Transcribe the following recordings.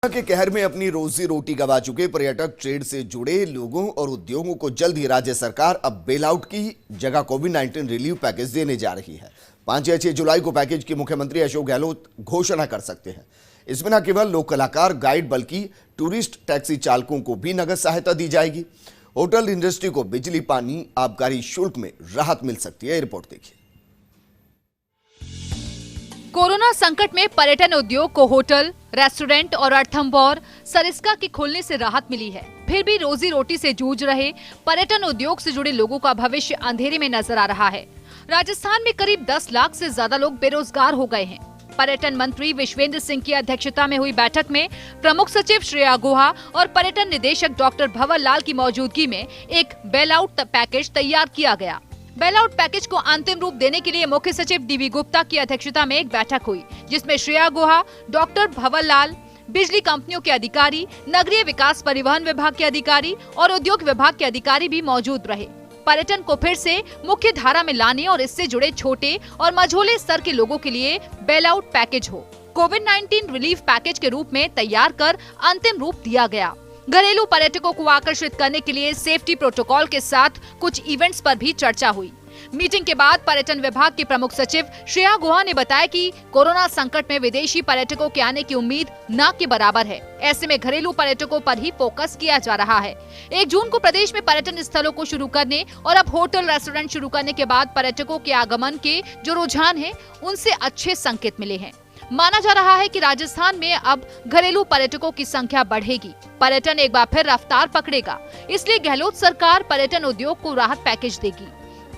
के कहर में अपनी रोजी रोटी गंवा चुके पर्यटक ट्रेड से जुड़े लोगों और उद्योगों को जल्द ही राज्य सरकार अब बेल आउट की जगह कोविड-19 रिलीफ पैकेज देने जा रही है। 5 या 6 जुलाई को पैकेज की मुख्यमंत्री अशोक गहलोत घोषणा कर सकते हैं। इसमें न केवल लोक कलाकार गाइड बल्कि टूरिस्ट टैक्सी चालकों को भी नगद सहायता दी जाएगी। होटल इंडस्ट्री को बिजली, पानी, आबकारी शुल्क में राहत मिल सकती है। रिपोर्ट देखिए। कोरोना संकट में पर्यटन उद्योग को होटल, रेस्टोरेंट और रणथंभौर, सरिस्का के खुलने से राहत मिली है। फिर भी रोजी रोटी से जूझ रहे पर्यटन उद्योग से जुड़े लोगों का भविष्य अंधेरे में नजर आ रहा है। राजस्थान में करीब 10 लाख से ज्यादा लोग बेरोजगार हो गए हैं। पर्यटन मंत्री विश्वेंद्र सिंह की अध्यक्षता में हुई बैठक में प्रमुख सचिव श्रेया गुहा और पर्यटन निदेशक डॉक्टर भंवर लाल की मौजूदगी में एक बेल आउट पैकेज तैयार किया गया। बेल आउट पैकेज को अंतिम रूप देने के लिए मुख्य सचिव डीवी गुप्ता की अध्यक्षता में एक बैठक हुई, जिसमें श्रेया गुहा, डॉक्टर भंवर लाल, बिजली कंपनियों के अधिकारी, नगरीय विकास परिवहन विभाग के अधिकारी और उद्योग विभाग के अधिकारी भी मौजूद रहे। पर्यटन को फिर से मुख्य धारा में लाने और इससे जुड़े छोटे और मझोले स्तर के लोगों के लिए बेल आउट पैकेज हो कोविड-19 रिलीफ पैकेज के रूप में तैयार कर अंतिम रूप दिया गया। घरेलू पर्यटकों को आकर्षित करने के लिए सेफ्टी प्रोटोकॉल के साथ कुछ इवेंट्स पर भी चर्चा हुई। मीटिंग के बाद पर्यटन विभाग के प्रमुख सचिव श्रेया गुहा ने बताया कि कोरोना संकट में विदेशी पर्यटकों के आने की उम्मीद न के बराबर है। ऐसे में घरेलू पर्यटकों पर ही फोकस किया जा रहा है। 1 जून को प्रदेश में पर्यटन स्थलों को शुरू करने और अब होटल, रेस्टोरेंट शुरू करने के बाद पर्यटकों के आगमन के जो रुझान है, उनसे अच्छे संकेत मिले हैं। माना जा रहा है कि राजस्थान में अब घरेलू पर्यटकों की संख्या बढ़ेगी। पर्यटन एक बार फिर रफ्तार पकड़ेगा। इसलिए गहलोत सरकार पर्यटन उद्योग को राहत पैकेज देगी।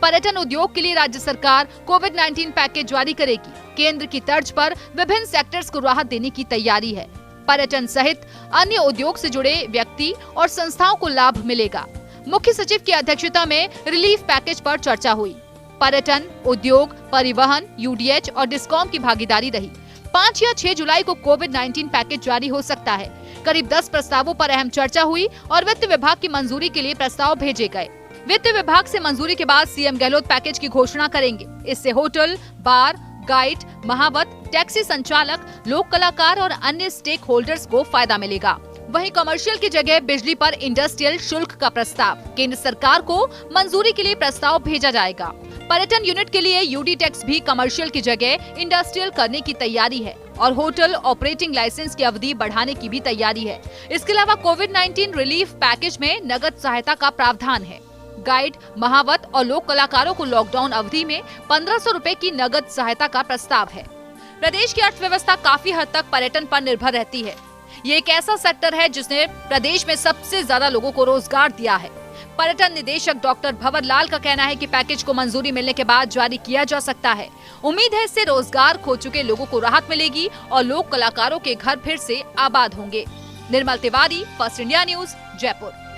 पर्यटन उद्योग के लिए राज्य सरकार कोविड-19 पैकेज जारी करेगी। केंद्र की तर्ज पर विभिन्न सेक्टर्स को राहत देने की तैयारी है। पर्यटन सहित अन्य उद्योग से जुड़े व्यक्ति और संस्थाओं को लाभ मिलेगा। मुख्य सचिव की अध्यक्षता में रिलीफ पैकेज पर चर्चा हुई। पर्यटन, उद्योग, परिवहन, यूडीएच और डिस्कॉम की भागीदारी रही। 5 या 6 जुलाई को कोविड-19 पैकेज जारी हो सकता है। करीब 10 प्रस्तावों पर अहम चर्चा हुई और वित्त विभाग की मंजूरी के लिए प्रस्ताव भेजे गए। वित्त विभाग से मंजूरी के बाद सीएम गहलोत पैकेज की घोषणा करेंगे। इससे होटल, बार, गाइड, महावत, टैक्सी संचालक, लोक कलाकार और अन्य स्टेक होल्डर्स को फायदा मिलेगा। वहीं कमर्शियल की जगह बिजली पर इंडस्ट्रियल शुल्क का प्रस्ताव केंद्र सरकार को मंजूरी के लिए प्रस्ताव भेजा जाएगा। पर्यटन यूनिट के लिए यूडी टैक्स भी कमर्शियल की जगह इंडस्ट्रियल करने की तैयारी है और होटल ऑपरेटिंग लाइसेंस की अवधि बढ़ाने की भी तैयारी है। इसके अलावा कोविड-19 रिलीफ पैकेज में नगद सहायता का प्रावधान है। गाइड, महावत और लोक कलाकारों को लॉकडाउन अवधि में 1500 रुपए की नगद सहायता का प्रस्ताव है। प्रदेश की अर्थव्यवस्था काफी हद तक पर्यटन पर निर्भर रहती है। ये एक ऐसा सेक्टर है जिसने प्रदेश में सबसे ज्यादा लोगों को रोजगार दिया है। पर्यटन निदेशक डॉक्टर भंवर लाल का कहना है कि पैकेज को मंजूरी मिलने के बाद जारी किया जा सकता है। उम्मीद है इससे रोजगार खो चुके लोगों को राहत मिलेगी और लोक कलाकारों के घर फिर से आबाद होंगे। Nirmal Tiwari, First India News, Jaipur.